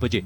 बजे।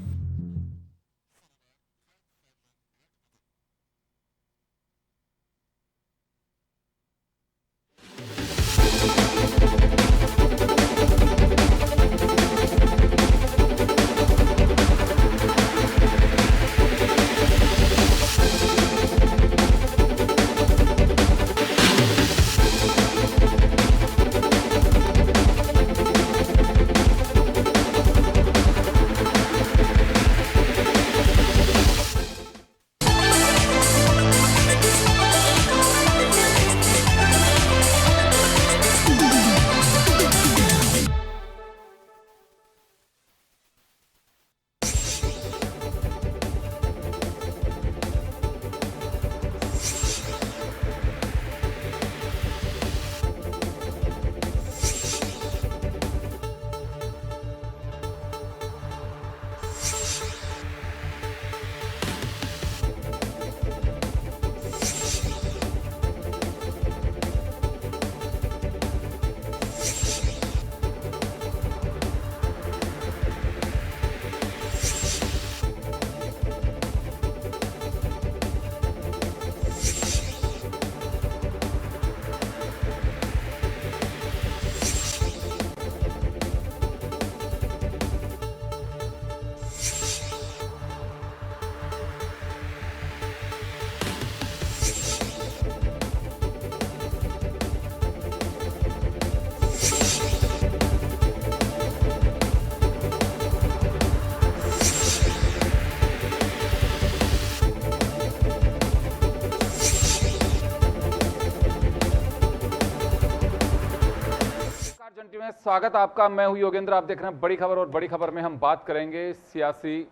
में स्वागत आपका। मैं हूं योगेंद्र, आप देख रहे हैं बड़ी खबर। और बड़ी खबर में हम बात करेंगे सियासी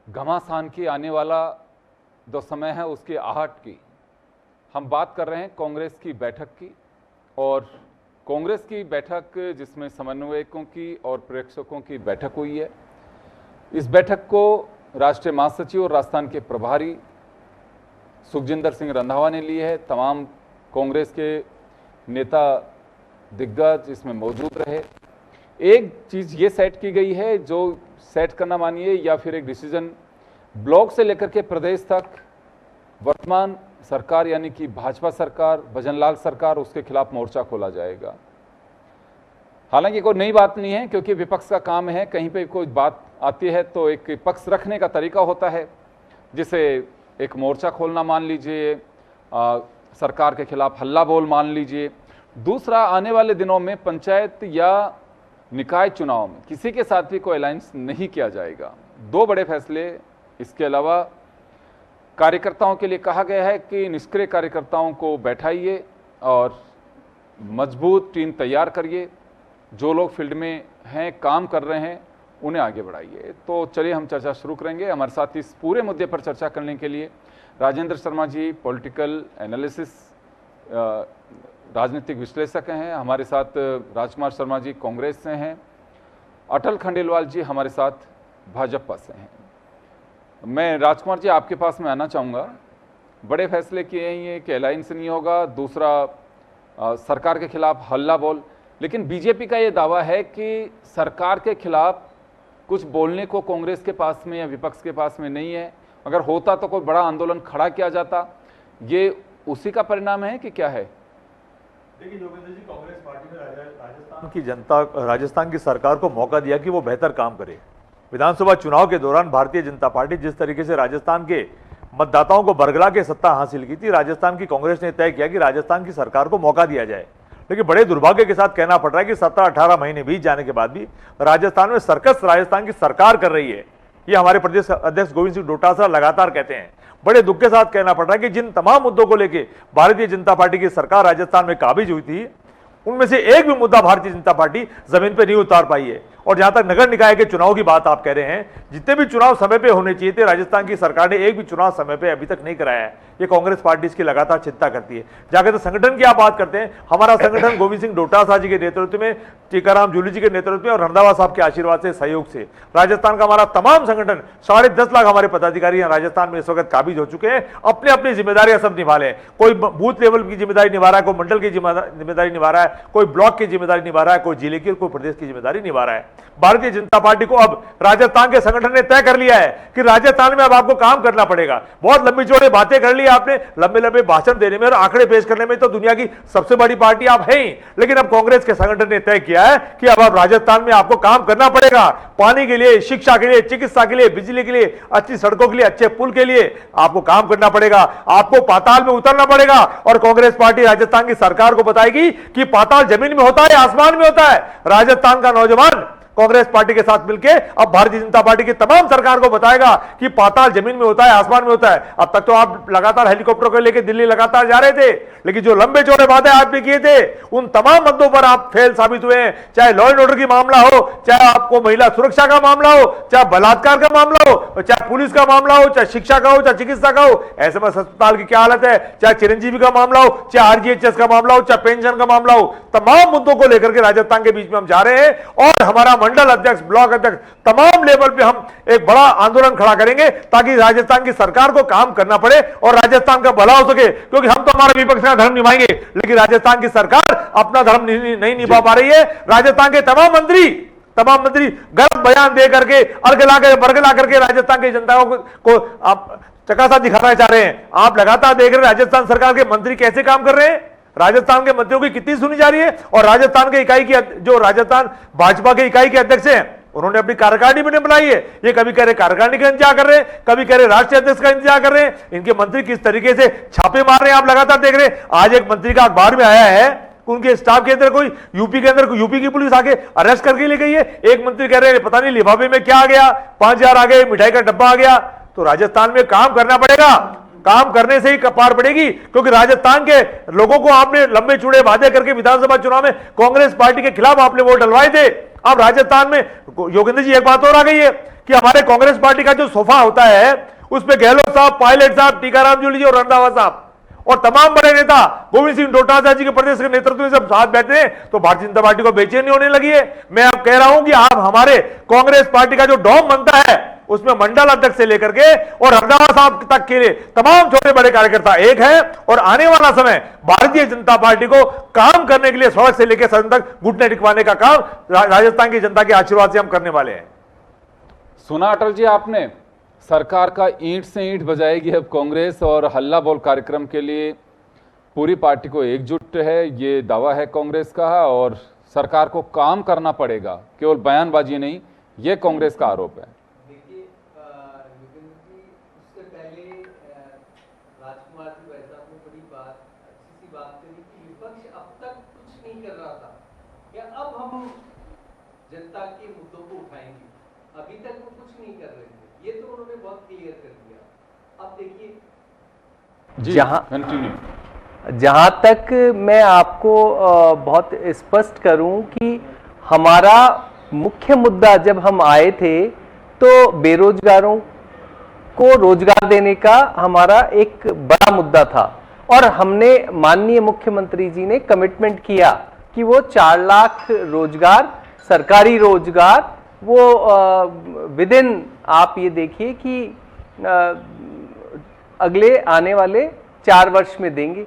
घमासान की, आने वाला जो समय है उसकी आहट की। हम बात कर रहे हैं कांग्रेस की बैठक की, और कांग्रेस की बैठक जिसमें समन्वयकों की और प्रेक्षकों की बैठक हुई है। इस बैठक को राष्ट्रीय महासचिव और राजस्थान के प्रभारी सुखजिंदर सिंह रंधावा ने ली है। तमाम कांग्रेस के नेता दिग्गज इसमें मौजूद रहे। एक चीज़ ये सेट की गई है, जो सेट करना मानिए या फिर एक डिसीजन, ब्लॉक से लेकर के प्रदेश तक वर्तमान सरकार यानी कि भाजपा सरकार, भजनलाल सरकार, उसके खिलाफ मोर्चा खोला जाएगा। हालांकि कोई नई बात नहीं है, क्योंकि विपक्ष का काम है, कहीं पे कोई बात आती है तो एक पक्ष रखने का तरीका होता है, जिसे एक मोर्चा खोलना मान लीजिए, सरकार के खिलाफ हल्ला बोल मान लीजिए। दूसरा, आने वाले दिनों में पंचायत या निकाय चुनाव में किसी के साथ भी कोई अलायंस नहीं किया जाएगा। दो बड़े फैसले। इसके अलावा कार्यकर्ताओं के लिए कहा गया है कि निष्क्रिय कार्यकर्ताओं को बैठाइए और मजबूत टीम तैयार करिए। जो लोग फील्ड में हैं, काम कर रहे हैं, उन्हें आगे बढ़ाइए। तो चलिए हम चर्चा शुरू करेंगे। हमारे साथ इस पूरे मुद्दे पर चर्चा करने के लिए राजेंद्र शर्मा जी पॉलिटिकल एनालिसिस, राजनीतिक विश्लेषक हैं। हमारे साथ राजकुमार शर्मा जी कांग्रेस से हैं। अटल खंडेलवाल जी हमारे साथ भाजपा से हैं। मैं राजकुमार जी आपके पास में आना चाहूँगा। बड़े फैसले किए हैं कि अलायंस नहीं होगा, दूसरा सरकार के खिलाफ हल्ला बोल। लेकिन बीजेपी का ये दावा है कि सरकार के खिलाफ कुछ बोलने को कांग्रेस के पास में या विपक्ष के पास में नहीं है। अगर होता तो कोई बड़ा आंदोलन खड़ा किया जाता। ये उसी का परिणाम है कि क्या है? देखिए योगेंद्र जी, कांग्रेस पार्टी ने राजस्थान की जनता, राजस्थान की सरकार को मौका दिया कि वो बेहतर काम करे। विधानसभा चुनाव के दौरान भारतीय जनता पार्टी जिस तरीके से राजस्थान के मतदाताओं को बरगला के सत्ता हासिल की थी, राजस्थान की कांग्रेस ने तय किया कि राजस्थान की सरकार को मौका दिया जाए। लेकिन बड़े दुर्भाग्य के साथ कहना पड़ रहा है कि 17-18 महीने बीत जाने के बाद भी राजस्थान में सर्कस राजस्थान की सरकार कर रही है। ये हमारे प्रदेश अध्यक्ष गोविंद सिंह डोटासरा लगातार कहते हैं। बड़े दुख के साथ कहना पड़ रहा है कि जिन तमाम मुद्दों को लेकर भारतीय जनता पार्टी की सरकार राजस्थान में काबिज हुई थी, उनमें से एक भी मुद्दा भारतीय जनता पार्टी जमीन पर नहीं उतार पाई है। और जहां तक नगर निकाय के चुनाव की बात आप कह रहे हैं, जितने भी चुनाव समय पे होने चाहिए थे, राजस्थान की सरकार ने एक भी चुनाव समय पे अभी तक नहीं कराया है। ये कांग्रेस पार्टी इसकी लगातार चिंता करती है। जाकर तो संगठन की आप बात करते हैं, हमारा संगठन गोविंद सिंह डोटासरा जी के नेतृत्व में, टीकाराम जूली जी के नेतृत्व में और रंधावा साहब के आशीर्वाद से, सहयोग से राजस्थान का हमारा तमाम संगठन, 10.5 लाख हमारे पदाधिकारी यहाँ राजस्थान में इस वक्त काबिज हो चुके हैं। अपनी अपनी जिम्मेदारियां सब निभा रहे हैं। कोई बूथ लेवल की जिम्मेदारी निभा रहा है, कोई मंडल की जिम्मेदारी निभा रहा है, कोई ब्लॉक की जिम्मेदारी निभा रहा है, कोई जिले की और कोई प्रदेश की जिम्मेदारी निभा रहा है। भारतीय जनता पार्टी को अब राजस्थान के संगठन ने तय कर लिया है कि राजस्थान में अब आपको काम करना पड़ेगा। बहुत लंबी चौड़ी बातें कर ली आपने, लंबे लंबे भाषण देने में और आंकड़े पेश करने में तो दुनिया की सबसे बड़ी पार्टी आप हैं ही, लेकिन अब कांग्रेस के संगठन ने तय किया है कि अब राजस्थान में आपको काम करना पड़ेगा। पानी के लिए, शिक्षा के लिए, चिकित्सा के लिए, बिजली के लिए, अच्छी सड़कों के लिए, अच्छे पुल के लिए आपको काम करना पड़ेगा। आपको पाताल में उतरना पड़ेगा और कांग्रेस पार्टी राजस्थान की सरकार को बताएगी कि पाताल जमीन में होता है, आसमान में होता है। राजस्थान का नौजवान कांग्रेस पार्टी के साथ मिलकर अब भारतीय जनता पार्टी की तमाम सरकार को बताएगा कि पाताल जमीन में होता है, आसमान में होता है। अब तक तो आप लगातार हेलीकॉप्टर को लेकर दिल्ली लगातार जा रहे थे, लेकिन जो लंबे चौड़े वादे आपने किए थे उन तमाम मुद्दों पर आप फेल साबित हुए हैं। चाहे लॉ एंड ऑर्डर की मामला हो, चाहे आपको महिला सुरक्षा का मामला हो, चाहे बलात्कार का मामला हो, चाहे पुलिस का मामला हो, चाहे शिक्षा का हो, चाहे चिकित्सा का हो, एसएमएस अस्पताल की क्या हालत है, चाहे चिरंजीवी का मामला हो, चाहे आरजीएचएस का मामला हो, चाहे पेंशन का मामला हो, तमाम मुद्दों को लेकर के राजस्थान के बीच में हम जा रहे हैं। और हमारा मंडल अध्यक्ष, ब्लॉक अध्यक्ष, तमाम लेवल पे हम एक बड़ा आंदोलन खड़ा करेंगे ताकि राजस्थान की सरकार को काम करना पड़े और राजस्थान का भला हो सके। क्योंकि हम तो हमारा विपक्ष का धर्म निभाएंगे, लेकिन राजस्थान की सरकार अपना धर्म नहीं निभा पा रही है। राजस्थान के तमाम मंत्री गलत बयान दे करके, वर्ग ला करके राजस्थान की जनता को आप चकासा दिखाना चाह रहे हैं। आप लगातार देख रहे हैं राजस्थान सरकार के मंत्री कैसे काम कर रहे हैं, राजस्थान के मंत्रियों की कितनी सुनी जा रही है। और राजस्थान के इकाई की, जो राजस्थान भाजपा के इकाई के अध्यक्ष हैं, उन्होंने अपनी कार्यकारिणी भी नहीं बनाई है। ये कभी कह रहे कार्यकारिणी का इंतजार कर रहे हैं, कभी कह रहे राष्ट्रीय अध्यक्ष का इंतजार कर रहे हैं। इनके मंत्री किस तरीके से छापे मार रहे हैं आप लगातार देख रहे हैं। आज एक मंत्री का अखबार में आया है, उनके स्टाफ के अंदर कोई यूपी की पुलिस आके अरेस्ट करके ले गई है। एक मंत्री कह रहे हैं पता नहीं लिफाफे में क्या आ गया, 5,000 आ गए, मिठाई का डब्बा आ गया। तो राजस्थान में काम करना पड़ेगा, काम करने से ही पार पड़ेगी। क्योंकि राजस्थान के लोगों को आपने लंबे चौड़े वादे करके विधानसभा चुनाव में कांग्रेस पार्टी के खिलाफ आपने वोट डलवाए थे। अब राजस्थान में योगेंद्र जी एक बात और आ गई है कि हमारे कांग्रेस पार्टी का जो सोफा होता है उसमें गहलोत साहब, पायलट साहब, टीकाराम जूली जी और रंधावा साहब और तमाम बड़े नेता गोविंद सिंह डोटासरा जी के प्रदेश के नेतृत्व में सब साथ बैठे हैं, तो भारतीय जनता पार्टी को बेचैनी होने लगी है। मैं अब कह रहा हूं कि आप हमारे कांग्रेस पार्टी का जो डोम बनता है उसमें मंडल अध्यक्ष से लेकर के और रंधावा साहब तक के लिए तमाम छोटे बड़े कार्यकर्ता एक है। और आने वाला समय भारतीय जनता पार्टी को काम करने के लिए सड़क से लेकर सदन तक घुटने टिकवाने का काम राजस्थान की जनता के आशीर्वाद से हम करने वाले हैं। सुना अटल जी आपने, सरकार का ईंट से ईंट बजाएगी अब कांग्रेस और हल्ला बोल कार्यक्रम के लिए पूरी पार्टी को एकजुट है, ये दावा है कांग्रेस का। और सरकार को काम करना पड़ेगा, केवल बयानबाजी नहीं, ये कांग्रेस का आरोप है। जनता के मुद्दों को उठाएंगे, अभी तक वो कुछ नहीं कर रहे थे, ये तो उन्होंने बहुत क्लियर कर दिया। अब देखिए जहां तक मैं आपको बहुत स्पष्ट करूं कि हमारा मुख्य मुद्दा जब हम आए थे तो बेरोजगारों को रोजगार देने का हमारा एक बड़ा मुद्दा था। और हमने माननीय मुख्यमंत्री जी ने कमिटमेंट किया कि वो 4 लाख रोजगार, सरकारी रोजगार वो विद इन, आप ये देखिए कि अगले आने वाले 4 वर्ष में देंगे।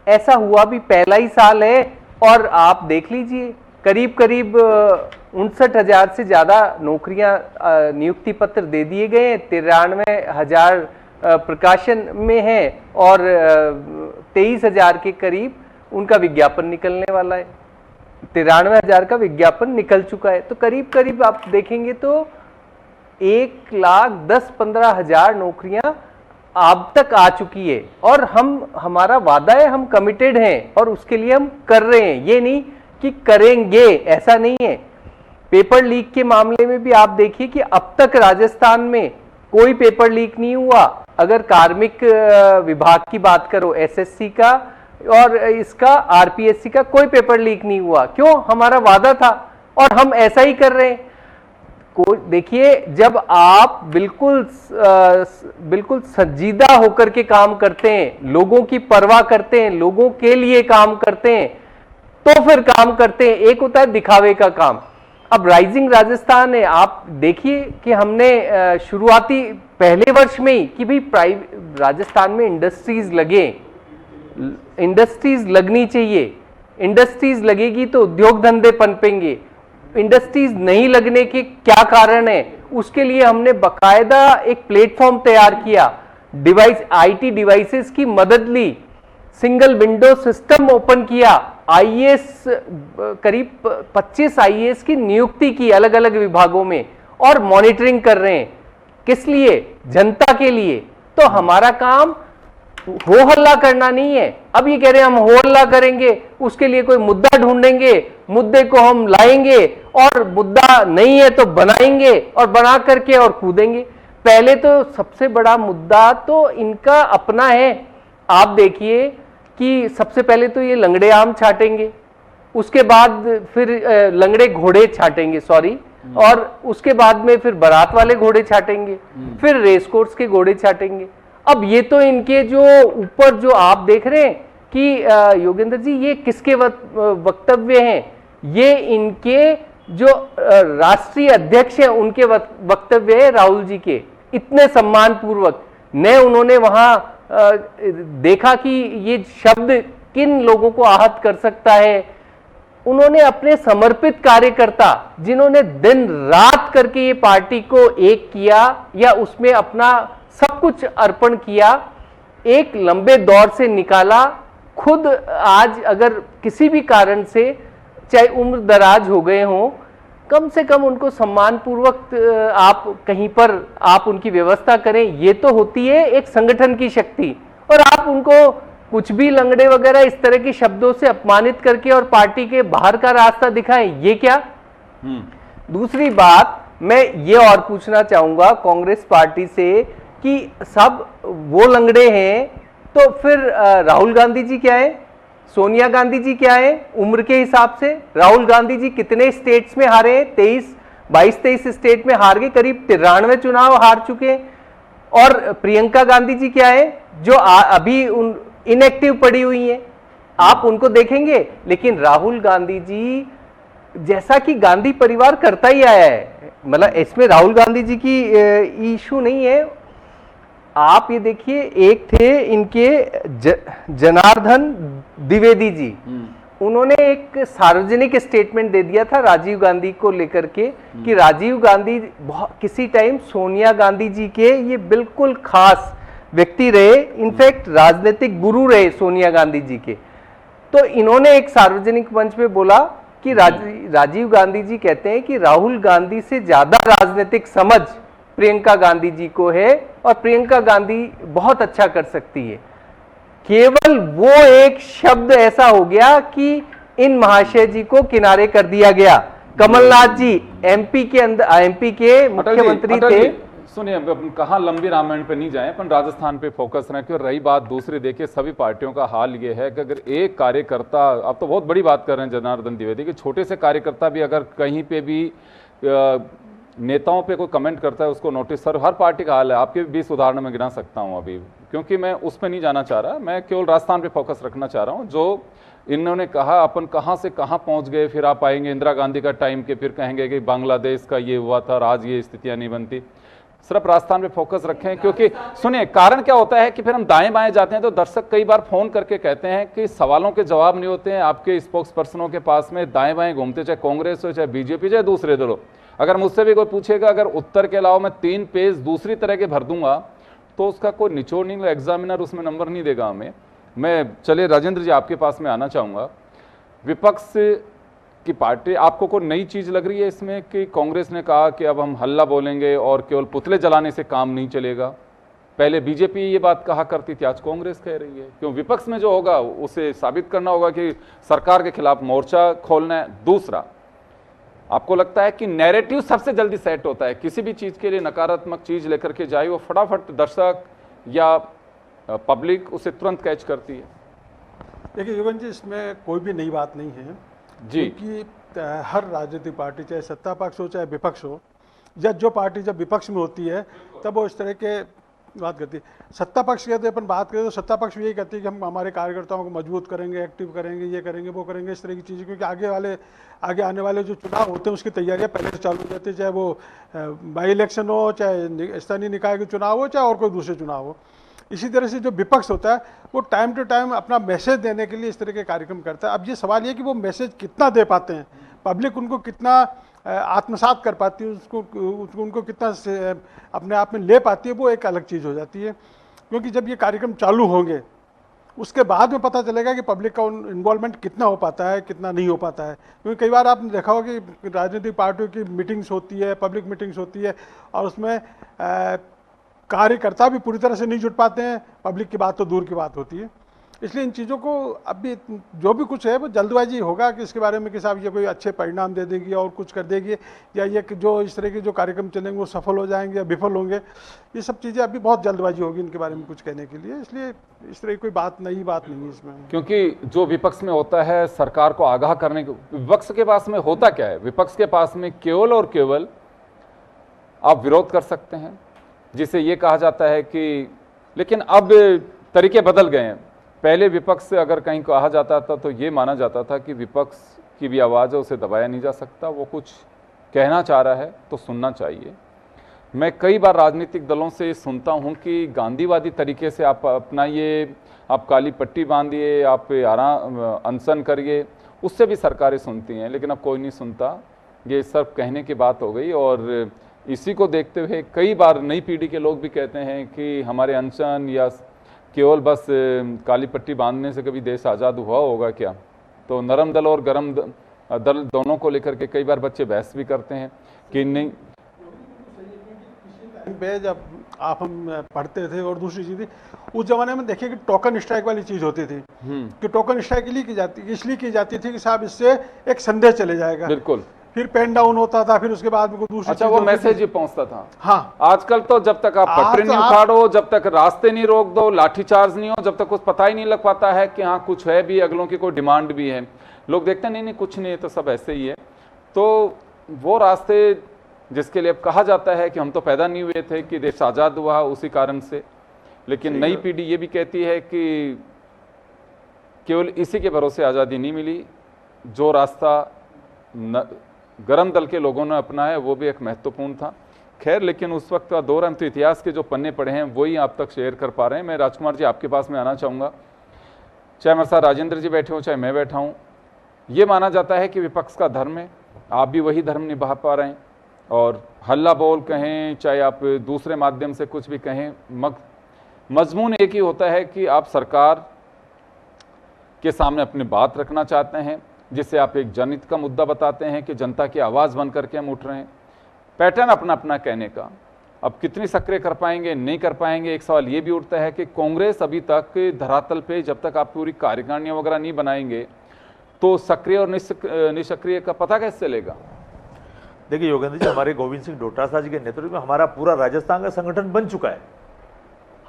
ऐसा हुआ भी, पहला ही साल है और आप देख लीजिए करीब 59,000 से ज़्यादा नौकरियां, नियुक्ति पत्र दे दिए गए हैं। 93,000 प्रकाशन में है और 23,000 के करीब उनका विज्ञापन निकलने वाला है। 93,000 का विज्ञापन निकल चुका है। तो करीब आप देखेंगे तो 1,10,15,000 नौकरियां अब तक आ चुकी है। और हमारा वादा है, हम कमिटेड हैं और उसके लिए हम कर रहे हैं। ये नहीं कि करेंगे, ऐसा नहीं है। पेपर लीक के मामले में भी आप देखिए कि अब तक राजस्थान में कोई पेपर लीक नहीं हुआ। अगर कार्मिक विभाग की बात करो, एसएससी का और इसका आरपीएससी का कोई पेपर लीक नहीं हुआ। क्यों? हमारा वादा था और हम ऐसा ही कर रहे हैं। देखिए, जब आप बिल्कुल संजीदा होकर के काम करते हैं, लोगों की परवाह करते हैं, लोगों के लिए काम करते हैं, तो फिर काम करते हैं। एक होता है दिखावे का काम। अब राइजिंग राजस्थान है, आप देखिए कि हमने शुरुआती पहले वर्ष में ही कि भाई राजस्थान में इंडस्ट्रीज लगे, इंडस्ट्रीज लगनी चाहिए, इंडस्ट्रीज लगेगी तो उद्योग धंधे पनपेंगे। इंडस्ट्रीज नहीं लगने के क्या कारण है, उसके लिए हमने बकायदा एक प्लेटफॉर्म तैयार किया, आईटी डिवाइसेस की मदद ली, सिंगल विंडो सिस्टम ओपन किया, आईएएस करीब 25 आईएएस की नियुक्ति की अलग अलग विभागों में, और मॉनिटरिंग कर रहे हैं। किस लिए? जनता के लिए। तो हमारा काम हो हल्ला करना नहीं है। अब ये कह रहे हैं हम हो हल्ला करेंगे, उसके लिए कोई मुद्दा ढूंढेंगे, मुद्दे को हम लाएंगे, और मुद्दा नहीं है तो बनाएंगे, और बना करके और कूदेंगे। पहले तो सबसे बड़ा मुद्दा तो इनका अपना है। आप देखिए कि सबसे पहले तो ये लंगड़े आम छाटेंगे, उसके बाद फिर लंगड़े घोड़े छाटेंगे, सॉरी, और उसके बाद में फिर बारात वाले घोड़े छाटेंगे, फिर रेस कोर्स के घोड़े छाटेंगे। अब ये तो इनके जो ऊपर जो आप देख रहे हैं कि योगेंद्र जी, ये किसके वक्तव्य हैं? ये इनके जो राष्ट्रीय अध्यक्ष हैं उनके वक्तव्य है, राहुल जी के। इतने सम्मान पूर्वक ने उन्होंने वहां देखा कि ये शब्द किन लोगों को आहत कर सकता है। उन्होंने अपने समर्पित कार्यकर्ता, जिन्होंने दिन रात करके ये पार्टी को एक किया या उसमें अपना सब कुछ अर्पण किया, एक लंबे दौर से निकाला, खुद आज अगर किसी भी कारण से चाहे उम्र दराज हो गए हों, कम से कम उनको सम्मान पूर्वक आप कहीं पर आप उनकी व्यवस्था करें। ये तो होती है एक संगठन की शक्ति। और आप उनको कुछ भी लंगड़े वगैरह इस तरह के शब्दों से अपमानित करके और पार्टी के बाहर का रास्ता दिखाएं, ये क्या? दूसरी बात मैं ये और पूछना चाहूंगा कांग्रेस पार्टी से कि सब वो लंगड़े हैं, तो फिर राहुल गांधी जी क्या है, सोनिया गांधी जी क्या है उम्र के हिसाब से? राहुल गांधी जी कितने स्टेट्स में हारे हैं? 22-23 स्टेट में हार गए, करीब 93 चुनाव हार चुके हैं। और प्रियंका गांधी जी क्या है, जो अभी इनएक्टिव पड़ी हुई हैं, आप उनको देखेंगे। लेकिन राहुल गांधी जी जैसा कि गांधी परिवार करता ही आया है, मतलब इसमें राहुल गांधी जी की इशू नहीं है। आप ये देखिए, एक थे इनके जनार्दन द्विवेदी जी, उन्होंने एक सार्वजनिक स्टेटमेंट दे दिया था राजीव गांधी को लेकर के कि राजीव गांधी किसी टाइम सोनिया गांधी जी के ये बिल्कुल खास व्यक्ति रहे, इनफैक्ट राजनीतिक गुरु रहे सोनिया गांधी जी के। तो इन्होंने एक सार्वजनिक मंच में बोला कि राजीव गांधी जी कहते हैं कि राहुल गांधी से ज्यादा राजनीतिक समझ प्रियंका गांधी जी को है, और प्रियंका गांधी बहुत अच्छा कर सकती है। केवल वो एक शब्द ऐसा हो गया कि इन महाशय जी को किनारे कर दिया गया। कमलनाथ जी एमपी के मुख्यमंत्री थे। सुनिए, कहाँ लंबी रामायण पे नहीं जाए, अपन राजस्थान पे फोकस रखें। रही बात दूसरी, देखिए सभी पार्टियों का हाल ये है कि अगर एक कार्यकर्ता, आप तो बहुत बड़ी बात कर रहे हैं जनार्दन द्विवेदी के, छोटे से कार्यकर्ता भी अगर कहीं पे भी नेताओं पे कोई कमेंट करता है उसको नोटिस, सर हर पार्टी का हाल है। आपके 20 उदाहरण में गिना सकता हूं अभी, क्योंकि मैं उस पर नहीं जाना चाह रहा, मैं केवल राजस्थान पे फोकस रखना चाह रहा हूं। जो इन्होंने कहा अपन कहां से कहां पहुंच गए, फिर आप आएंगे इंदिरा गांधी का टाइम के, फिर कहेंगे कि बांग्लादेश का ये हुआ था और आज ये स्थितियां नहीं बनती। सिर्फ राजस्थान पे फोकस रखें, क्योंकि सुनिए कारण क्या होता है कि फिर हम दाएं बाएं जाते हैं तो दर्शक कई बार फोन करके कहते हैं कि सवालों के जवाब नहीं होते हैं आपके स्पोक्स पर्सनों के पास में, दाएं बाएं घूमते, चाहे कांग्रेस हो चाहे बीजेपी चाहे दूसरे दल हो। अगर मुझसे भी कोई पूछेगा, अगर उत्तर के अलावा मैं 3 पेज दूसरी तरह के भर दूंगा तो उसका कोई निचोड़ नहीं, एग्जामिनर उसमें नंबर नहीं देगा हमें। मैं चलिए राजेंद्र जी आपके पास में आना चाहूँगा। विपक्ष की पार्टी, आपको कोई नई चीज़ लग रही है इसमें कि कांग्रेस ने कहा कि अब हम हल्ला बोलेंगे और केवल पुतले जलाने से काम नहीं चलेगा? पहले बीजेपी ये बात कहा करती थी, आज कांग्रेस कह रही है। क्यों? विपक्ष में जो होगा उसे साबित करना होगा कि सरकार के खिलाफ मोर्चा खोलना है। दूसरा, आपको लगता है कि नैरेटिव सबसे जल्दी सेट होता है, किसी भी चीज़ के लिए नकारात्मक चीज़ लेकर के जाए वो फटाफट दर्शक या पब्लिक उसे तुरंत कैच करती है? देखिए युगन जी, इसमें कोई भी नई बात नहीं है जी, क्योंकि हर राजनीतिक पार्टी चाहे सत्ता पक्ष हो चाहे विपक्ष हो, जो पार्टी जब विपक्ष में होती है तब वो इस तरह के बात करती है। सत्ता पक्ष के अपन बात करें तो सत्ता पक्ष भी यही कहती है कि हम हमारे कार्यकर्ताओं को मजबूत करेंगे, एक्टिव करेंगे, ये करेंगे, वो करेंगे, इस तरह की चीज़ें, क्योंकि आगे आने वाले जो चुनाव होते हैं उसकी तैयारियां पहले से चालू हो जाती है, चाहे वो बाई इलेक्शन हो, चाहे स्थानीय निकाय के चुनाव हो, चाहे और कोई दूसरे चुनाव हो। इसी तरह से जो विपक्ष होता है वो टाइम टू टाइम अपना मैसेज देने के लिए इस तरह के कार्यक्रम करता है। अब ये सवाल ये कि वो मैसेज कितना दे पाते हैं, पब्लिक उनको कितना आत्मसात कर पाती है, उनको कितना अपने आप में ले पाती है, वो एक अलग चीज़ हो जाती है। क्योंकि जब ये कार्यक्रम चालू होंगे उसके बाद में पता चलेगा कि पब्लिक का इन्वॉल्वमेंट कितना हो पाता है, कितना नहीं हो पाता है। क्योंकि कई बार आपने देखा होगा कि राजनीतिक पार्टियों की मीटिंग्स होती है, पब्लिक मीटिंग्स होती है, और उसमें कार्यकर्ता भी पूरी तरह से नहीं जुट पाते हैं, पब्लिक की बात तो दूर की बात होती है। इसलिए इन चीज़ों को अभी जो भी कुछ है वो जल्दबाजी होगा कि इसके बारे में कि साहब ये कोई अच्छे परिणाम दे देगी और कुछ कर देगी, या ये कि जो इस तरह के जो कार्यक्रम चलेंगे वो सफल हो जाएंगे या विफल होंगे, ये सब चीज़ें अभी बहुत जल्दबाजी होगी इनके बारे में कुछ कहने के लिए। इसलिए इस तरह की कोई नई बात नहीं है इसमें। क्योंकि जो विपक्ष में होता है सरकार को आगाह करने को, विपक्ष के पास में होता क्या है, विपक्ष के पास में केवल और केवल आप विरोध कर सकते हैं, जिसे ये कहा जाता है कि, लेकिन अब तरीके बदल गए हैं। पहले विपक्ष से अगर कहीं कहा जाता था तो ये माना जाता था कि विपक्ष की भी आवाज़ है, उसे दबाया नहीं जा सकता, वो कुछ कहना चाह रहा है तो सुनना चाहिए। मैं कई बार राजनीतिक दलों से सुनता हूं कि गांधीवादी तरीके से आप अपनाइए, आप काली पट्टी बांधिए, आप अनशन करिए, उससे भी सरकारें सुनती हैं, लेकिन अब कोई नहीं सुनता। ये सब कहने की बात हो गई, और इसी को देखते हुए कई बार नई पीढ़ी के लोग भी कहते हैं कि हमारे अनशन या केवल बस काली पट्टी बांधने से कभी देश आज़ाद हुआ होगा क्या। तो नरम दल और गरम दल दोनों को लेकर के कई बार बच्चे बहस भी करते हैं कि नहीं। पे जब हम पढ़ते थे, और दूसरी चीज़ उस जमाने में देखिए कि टोकन स्ट्राइक वाली चीज़ होती थी, कि टोकन स्ट्राइक इसलिए की जाती थी कि साहब इससे एक संदेश चले जाएगा। बिल्कुल। फिर पेन डाउन होता था, फिर उसके बाद में दूसरी, अच्छा, वो मैसेज ही पहुंचता था। हाँ, आजकल तो जब तक आप पटरी नहीं उखाड़ो, जब तक रास्ते नहीं रोक दो, लाठीचार्ज नहीं हो, जब तक कुछ पता ही नहीं लग पाता है कि हाँ कुछ है भी, अगलों की कोई डिमांड भी है, लोग देखते हैं नहीं कुछ नहीं है, तो सब ऐसे ही है। तो वो रास्ते जिसके लिए अब कहा जाता है कि हम तो पैदा नहीं हुए थे कि देश आज़ाद हुआ उसी कारण से, लेकिन नई पीढ़ी ये भी कहती है कि केवल इसी के भरोसे आज़ादी नहीं मिली, जो रास्ता गरम दल के लोगों ने अपनाया वो भी एक महत्वपूर्ण था। खैर, लेकिन उस वक्त का दौर, हम तो इतिहास के जो पन्ने पढ़े हैं वही आप तक शेयर कर पा रहे हैं। मैं राजकुमार जी आपके पास में आना चाहूँगा, चाहे मेरे साथ राजेंद्र जी बैठे हों चाहे मैं बैठा हूँ, ये माना जाता है कि विपक्ष का धर्म है, आप भी वही धर्म निभा पा रहे हैं, और हल्ला बोल कहें चाहे आप दूसरे माध्यम से कुछ भी कहें, मजमून एक ही होता है कि आप सरकार के सामने अपनी बात रखना चाहते हैं, जिससे आप एक जनहित का मुद्दा बताते हैं कि जनता की आवाज़ बन करके हम उठ रहे हैं। पैटर्न अपना अपना कहने का, अब कितनी सक्रिय कर पाएंगे नहीं कर पाएंगे। एक सवाल ये भी उठता है कि कांग्रेस अभी तक धरातल पे जब तक आप पूरी कार्यकारिणियाँ वगैरह नहीं बनाएंगे तो सक्रिय और निष्क्रिय का पता कैसे चलेगा। देखिए योगेंद्र जी, हमारे गोविंद सिंह डोटासरा जी के नेतृत्व में हमारा पूरा राजस्थान का संगठन बन चुका है।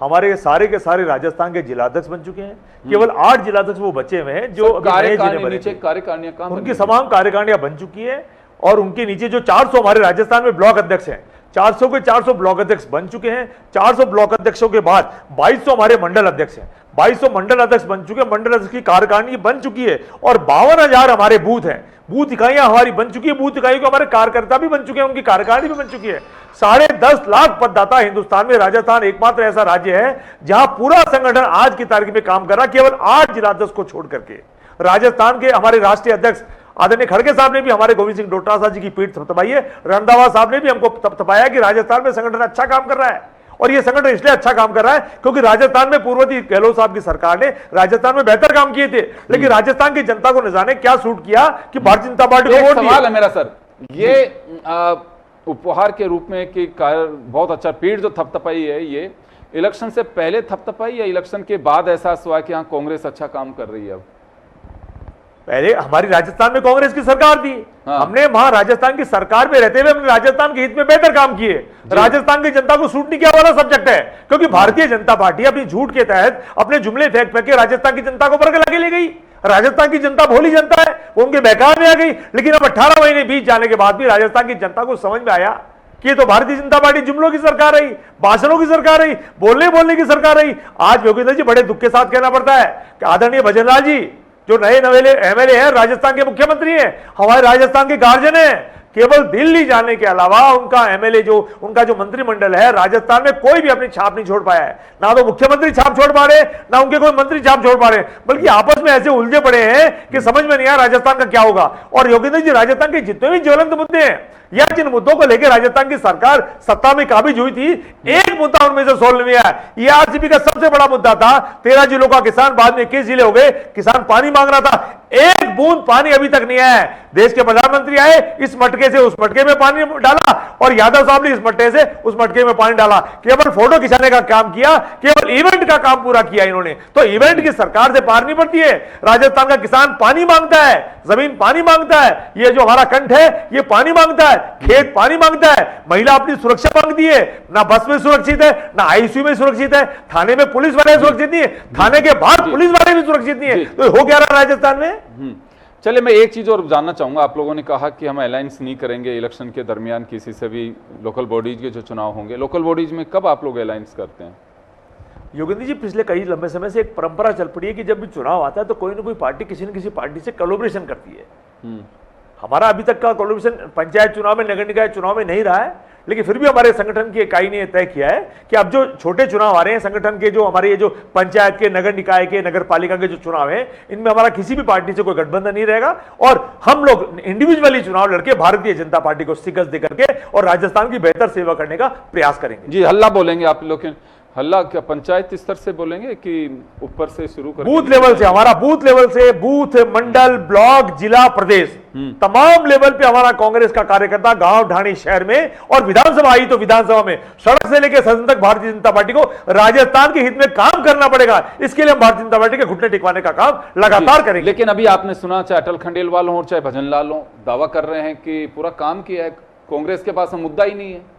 हमारे सारे के सारे राजस्थान के जिलाध्यक्ष बन चुके हैं, केवल 8 जिलाध्यक्ष वो बचे हुए हैं जो कार्यकारिणियां, उनकी तमाम कार्यकारिणियां बन चुकी है, और उनके नीचे जो 400 हमारे राजस्थान में ब्लॉक अध्यक्ष हैं, 400 के 400 ब्लॉक अध्यक्ष बन चुके हैं। 400 ब्लॉक अध्यक्षों के बाद 2200 हमारे मंडल अध्यक्ष हैं, 2200 मंडल अध्यक्ष बन चुके हैं, मंडल अध्यक्ष की कार्यकारिणी बन चुकी है, और 52,000 हमारे बूथ हैं, बूथ इकाइयां हमारी बन चुकी है, बूथ इकाइयों के हमारे कार्यकर्ता भी बन चुके हैं, उनकी कार्यकारिणी भी बन चुकी है। 10.5 लाख मतदाता हिंदुस्तान में, राजस्थान एकमात्र ऐसा राज्य है जहां पूरा संगठन आज की तारीख में काम कर रहा है, केवल 8 जिलाध्यक्ष को छोड़ करके। राजस्थान के हमारे राष्ट्रीय अध्यक्ष आदरणीय खड़गे साहब ने भी हमारे गोविंद सिंह डोटासरा जी की पीठ थपथपाई है, रंधावा साहब ने भी हमको थपथपाया कि राजस्थान में संगठन अच्छा काम कर रहा है। और ये संगठन इसलिए अच्छा काम कर रहा है क्योंकि राजस्थान में पूर्ववर्ती गहलोत साहब की सरकार ने राजस्थान में बेहतर काम किए थे, लेकिन राजस्थान की जनता को न जाने क्या सूट किया कि भारतीय जनता पार्टी को वोट दिया। सवाल है मेरा सर, ये उपहार के रूप में कि बहुत अच्छा पीठ जो थपथपाई है, ये इलेक्शन से पहले थपथपाई या इलेक्शन के बाद एहसास हुआ कि हाँ कांग्रेस अच्छा काम कर रही है। अब पहले हमारी राजस्थान में कांग्रेस की सरकार थी, हमने वहां राजस्थान की सरकार में रहते हुए हमने राजस्थान के हित में बेहतर काम किए। राजस्थान की जनता को सूट नहीं किया वाला सब्जेक्ट है, क्योंकि भारतीय जनता पार्टी अपनी झूठ के तहत अपने जुमले फेंक फेंक के राजस्थान की जनता को वर्ग लगे ले गई। राजस्थान की जनता भोली जनता है, वो उनके बहकावे में आ गई। लेकिन अब 18 महीने बीत जाने के बाद भी राजस्थान की जनता को समझ में आया कि ये तो भारतीय जनता पार्टी जुमलों की सरकार रही, भाषणों की सरकार रही, बोलने की सरकार रही। आज योगेंद्र जी बड़े दुख के साथ कहना पड़ता है कि आदरणीय भजनलाल जी जो नए नवेले एमएलए हैं, राजस्थान के मुख्यमंत्री हैं, हमारे राजस्थान के गार्जियन हैं, केवल दिल्ली जाने के अलावा उनका एमएलए उनका जो मंत्रिमंडल है राजस्थान में कोई भी अपनी छाप नहीं छोड़ पाया है। ना तो मुख्यमंत्री छाप छोड़ पा रहे, ना उनके कोई मंत्री छाप छोड़ पा रहे, बल्कि आपस में ऐसे उलझे पड़े हैं कि समझ में नहीं आया राजस्थान का क्या होगा। और योगेंद्र जी राजस्थान के जितने भी ज्वलंत मुद्दे हैं या जिन मुद्दों को लेकर राजस्थान की सरकार सत्ता में काबिज हुई थी, एक मुद्दा उनमें से सोल्व नहीं आया। ये आरसीपी का सबसे बड़ा मुद्दा था। 13 जिलों का किसान, बाद में 21 जिले हो गए, किसान पानी मांग रहा था, एक बूंद पानी अभी तक नहीं आया है। देश के प्रधानमंत्री आए, इस मटके से उस मटके में पानी डाला, और यादव साहब ने इस मटके से उस मटके में पानी डाला। केवल फोटो खिंचाने का काम किया, केवल इवेंट का काम पूरा किया इन्होंने। तो इवेंट की सरकार से पार नहीं पड़ती है। राजस्थान का किसान पानी मांगता है, जमीन पानी मांगता है, ये जो हमारा कंठ है ये पानी मांगता है, खेत पानी मांगता है, महिला अपनी सुरक्षा मांगती है। ना बस में सुरक्षित है, ना आईसीयू में सुरक्षित है, थाने में पुलिस वाले सुरक्षित नहीं है, थाने के बाहर पुलिस वाले भी सुरक्षित नहीं है। तो हो क्या रहा है राजस्थान में? चलिए, मैं एक चीज और जानना चाहूंगा। आप लोगों ने कहा कि हम अलायंस नहीं करेंगे इलेक्शन के दरमियान किसी से भी, लोकल बॉडीज के जो चुनाव होंगे। लोकल बॉडीज में कब आप लोग अलायंस करते हैं? योगेंद्र जी पिछले कई लंबे समय से एक परंपरा चल पड़ी है कि जब भी चुनाव आता है तो कोई ना कोई पार्टी किसी न किसी पार्टी से कोलैबोरेशन करती है। हमारा अभी तक का कोलैबोरेशन पंचायत चुनाव में, नगर निकाय चुनाव में नहीं रहा है, लेकिन फिर भी हमारे संगठन की इकाई ने तय किया है कि अब जो छोटे चुनाव आ रहे हैं संगठन के, जो हमारे ये जो पंचायत के, नगर निकाय के, नगर पालिका के जो चुनाव हैं, इनमें हमारा किसी भी पार्टी से कोई गठबंधन नहीं रहेगा और हम लोग इंडिविजुअली चुनाव लड़के भारतीय जनता पार्टी को शिकस्त देकर के और राजस्थान की बेहतर सेवा करने का प्रयास करेंगे। जी, हल्ला बोलेंगे आप लोग? हल्ला क्या पंचायत स्तर से बोलेंगे कि ऊपर से शुरू कर? बूथ लेवल से, हमारा बूथ लेवल से, बूथ, मंडल, ब्लॉक, जिला, प्रदेश, तमाम लेवल पे हमारा कांग्रेस का कार्यकर्ता गांव ढाणी शहर में और विधानसभा आई तो विधानसभा में, सड़क से लेकर सदन तक भारतीय जनता पार्टी को राजस्थान के हित में काम करना पड़ेगा। इसके लिए हम भारतीय जनता पार्टी के घुटने टिकवाने का काम लगातार करेंगे। लेकिन अभी आपने सुना, चाहे अटल खंडेलवाल हो चाहे भजनलाल हो, दावा कर रहे हैं कि पूरा काम किया है, कांग्रेस के पास मुद्दा ही नहीं है।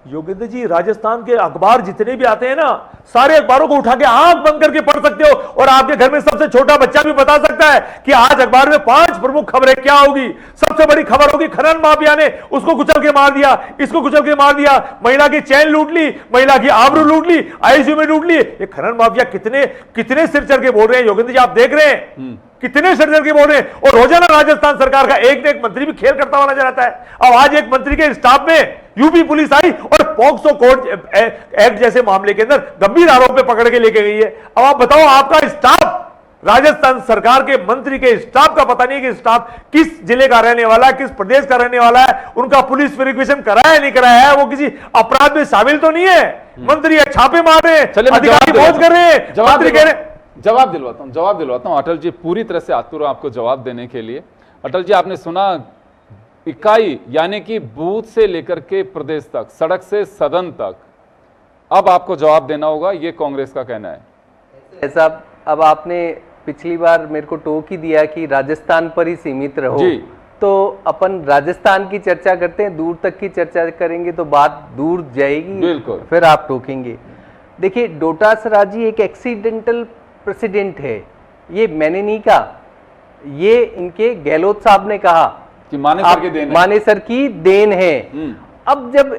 योगेंद्र जी, राजस्थान के अखबार जितने भी आते हैं ना, सारे अखबारों को उठा के आंख बंद करके पढ़ सकते हो और आपके घर में सबसे छोटा बच्चा भी बता सकता है कि आज अखबार में 5 प्रमुख खबरें क्या होगी। सबसे बड़ी खबर होगी खनन माफिया ने उसको कुचल के मार दिया, इसको कुचल के मार दिया, महिला की चैन लूट ली, महिला की आबरू लूट ली, आईसीयू में लूट ली। ये खनन माफिया कितने सिर चढ़ के बोल रहे हैं योगेंद्र जी, आप देख रहे हैं कितने सिर चढ़ के बोल रहे हैं। और रोजाना राजस्थान सरकार का एक न एक मंत्री भी खेल करता हुआ नजर आता है। अब आज एक मंत्री के स्टाफ में यूपी पुलिस आई और पॉक्सो कोड एक्ट जैसे मामले के अंदर गंभीर आरोप पे पकड़ के लेके गई है। अब आप बताओ, आपका स्टाफ, राजस्थान सरकार के मंत्री के स्टाफ का पता नहीं कि स्टाफ किस जिले का रहने वाला है, किस प्रदेश का रहने वाला है, उनका पुलिस वेरिफिकेशन कराया है नहीं कराया है, वो किसी अपराध में शामिल तो नहीं है। मंत्री छापे मार रहे हैं, अधिकारी पहुंच कर रहे हैं, मंत्री कह रहे हैं। जवाब दिलवाता हूं अटल जी, पूरी तरह से आतुर हूं आपको जवाब देने के लिए। अटल जी, आपने सुना, इकाई यानी कि बूथ से लेकर के प्रदेश तक, सड़क से सदन तक, अब आपको जवाब देना होगा, ये कांग्रेस का कहना है। साहब, अब आपने पिछली बार मेरे को टोक ही दिया कि राजस्थान पर ही सीमित रहो जी। तो अपन राजस्थान की चर्चा करते हैं, दूर तक की चर्चा करेंगे तो बात दूर जाएगी, बिल्कुल, फिर आप टोकेंगे। देखिए, डोटासरा जी एक एक्सीडेंटल प्रेसिडेंट है, ये मैंने नहीं कहा, ये इनके गहलोत साहब ने कहा कि माने सर की देन है। अब जब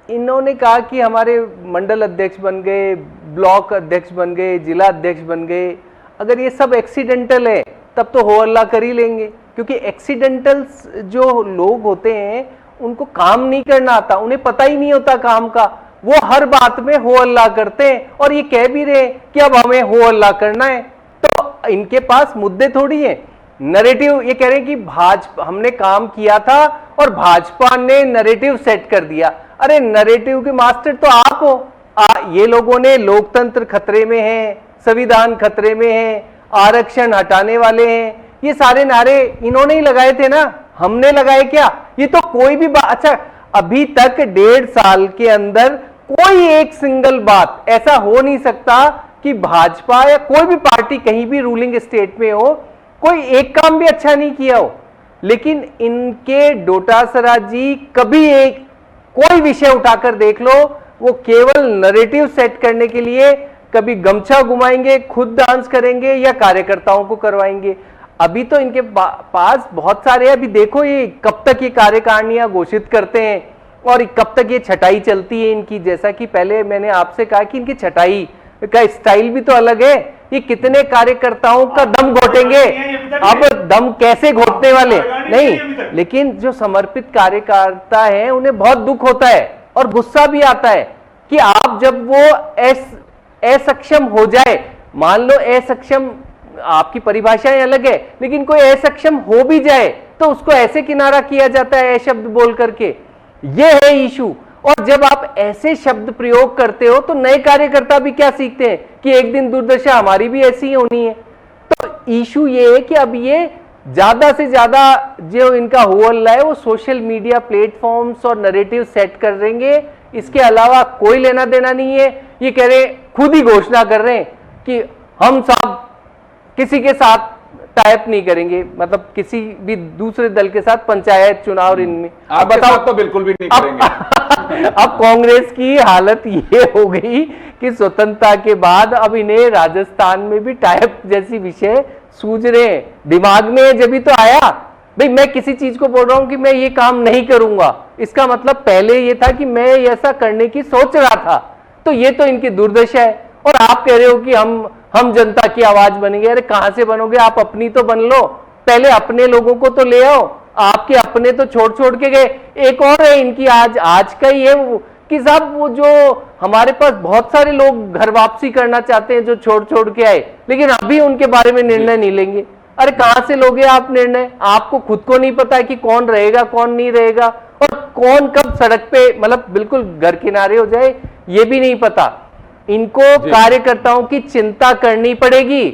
इन्होंने कहा कि हमारे मंडल अध्यक्ष बन गए, ब्लॉक अध्यक्ष बन गए, जिला अध्यक्ष बन गए, अगर ये सब एक्सीडेंटल है तब तो हो अल्लाह कर ही लेंगे, क्योंकि एक्सीडेंटल्स जो लोग होते हैं उनको काम नहीं करना आता, उन्हें पता ही नहीं होता काम का, वो हर बात में हो अल्लाह करते हैं और ये कह भी रहे कि अब हमें हो अल्लाह करना है। तो इनके पास मुद्दे थोड़ी है, नैरेटिव, ये कह रहे हैं कि भाजपा, हमने काम किया था और भाजपा ने नैरेटिव सेट कर दिया। अरे नैरेटिव के मास्टर तो आप हो। ये लोगों ने लोकतंत्र खतरे में है, संविधान खतरे में है, आरक्षण हटाने वाले हैं, ये सारे नारे इन्होंने ही लगाए थे ना, हमने लगाए क्या? ये तो कोई भी बात, अच्छा अभी तक 1.5 साल के अंदर कोई एक सिंगल बात, ऐसा हो नहीं सकता कि भाजपा या कोई भी पार्टी कहीं भी रूलिंग स्टेट में हो, कोई एक काम भी अच्छा नहीं किया हो। लेकिन इनके डोटासरा जी कभी एक कोई विषय उठाकर देख लो, वो केवल नैरेटिव सेट करने के लिए कभी गमछा घुमाएंगे, खुद डांस करेंगे या कार्यकर्ताओं को करवाएंगे। अभी तो इनके पास बहुत सारे, अभी देखो ये कब तक ये कार्यकारिणियां घोषित करते हैं, और कब तक ये छटाई चलती है इनकी, जैसा कि पहले मैंने आपसे कहा कि इनकी छटाई का स्टाइल भी तो अलग है। ये कितने कार्यकर्ताओं का दम घोटेंगे, अब दम कैसे घोटने वाले नहीं, लेकिन जो समर्पित कार्यकर्ता है उन्हें बहुत दुख होता है और गुस्सा भी आता है कि आप जब वो असक्षम हो जाए, मान लो असक्षम, आपकी परिभाषाएं अलग है, लेकिन कोई असक्षम हो भी जाए तो उसको ऐसे किनारा किया जाता है शब्द बोल करके, ये है इशू। और जब आप ऐसे शब्द प्रयोग करते हो तो नए कार्यकर्ता भी क्या सीखते हैं कि एक दिन दुर्दशा हमारी भी ऐसी ही होनी है। तो इशू ये है कि अब ये ज्यादा से ज्यादा जो इनका हो हल्ला है वो सोशल मीडिया प्लेटफॉर्म्स और नैरेटिव सेट कर देंगे, इसके अलावा कोई लेना देना नहीं है। ये कह रहे हैं, खुद ही घोषणा कर रहे हैं कि हम साहब किसी के साथ टाइप नहीं करेंगे, मतलब किसी भी दूसरे दल के साथ पंचायत चुनाव इनमें। आप बताओ तो बिल्कुल भी नहीं करेंगे। अब कांग्रेस की हालत ये हो गई कि स्वतंत्रता के बाद अब इन्हें राजस्थान में भी टाइप जैसी विषय सूझ रहे हैं, दिमाग में जब भी तो आया भाई मैं किसी चीज को बोल रहा हूं कि मैं ये काम नहीं करूंगा, इसका मतलब पहले ये था कि मैं ऐसा करने की सोच रहा था, तो ये तो इनकी दुर्दशा है। और आप कह रहे हो कि हम जनता की आवाज बनेंगे, अरे कहां से बनोगे आप, अपनी तो बन लो, पहले अपने लोगों को तो ले आओ, आपके अपने तो छोड़ के गए। एक और है इनकी आज का ही है कि साहब वो जो हमारे पास बहुत सारे लोग घर वापसी करना चाहते हैं जो छोड़ के आए, लेकिन अभी उनके बारे में निर्णय नहीं लेंगे। अरे कहां से लोगे आप निर्णय, आपको खुद को नहीं पता कि कौन रहेगा कौन नहीं रहेगा और कौन कब सड़क पे मतलब बिल्कुल घर किनारे हो जाए ये भी नहीं पता। इनको कार्यकर्ताओं की चिंता करनी पड़ेगी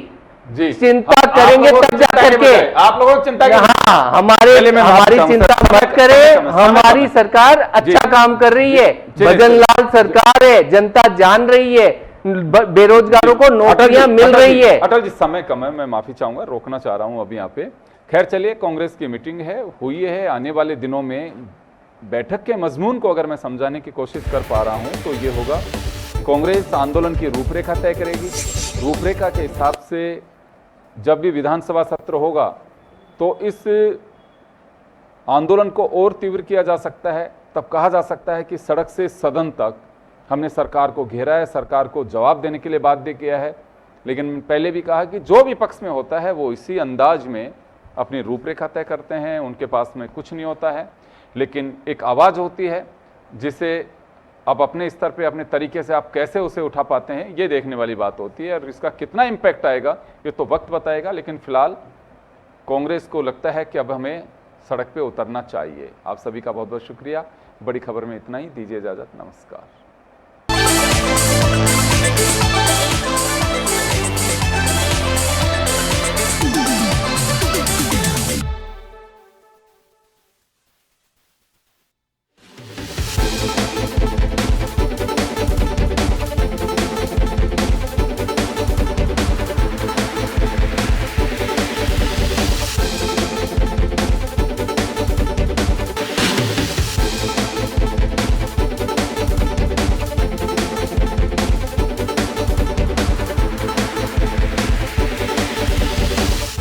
जी, चिंता करेंगे तब जा करके आप लोगों को चिंता, हाँ हमारी चिंता मत करें, हमारी सरकार अच्छा काम कर रही है, भजन लाल सरकार है, जनता जान रही है, बेरोजगारों को नौकरियां मिल रही है। अटल जी समय कम है, मैं माफी चाहूंगा, रोकना चाह रहा हूं अभी यहाँ पे। खैर चलिए, कांग्रेस की मीटिंग है, हुई है, आने वाले दिनों में बैठक के मजमून को अगर मैं समझाने की कोशिश कर पा रहा हूं तो ये होगा, कांग्रेस आंदोलन की रूपरेखा तय करेगी। रूपरेखा के हिसाब से जब भी विधानसभा सत्र होगा तो इस आंदोलन को और तीव्र किया जा सकता है। तब कहा जा सकता है कि सड़क से सदन तक हमने सरकार को घेरा है, सरकार को जवाब देने के लिए बाध्य किया है। लेकिन पहले भी कहा कि जो विपक्ष में होता है वो इसी अंदाज में अपनी रूपरेखा तय करते हैं, उनके पास में कुछ नहीं होता है, लेकिन एक आवाज़ होती है जिसे अब अपने स्तर पे अपने तरीके से आप कैसे उसे उठा पाते हैं, ये देखने वाली बात होती है। और इसका कितना इम्पैक्ट आएगा ये तो वक्त बताएगा, लेकिन फिलहाल कांग्रेस को लगता है कि अब हमें सड़क पे उतरना चाहिए। आप सभी का बहुत बहुत शुक्रिया। बड़ी खबर में इतना ही, दीजिए इजाजत, नमस्कार।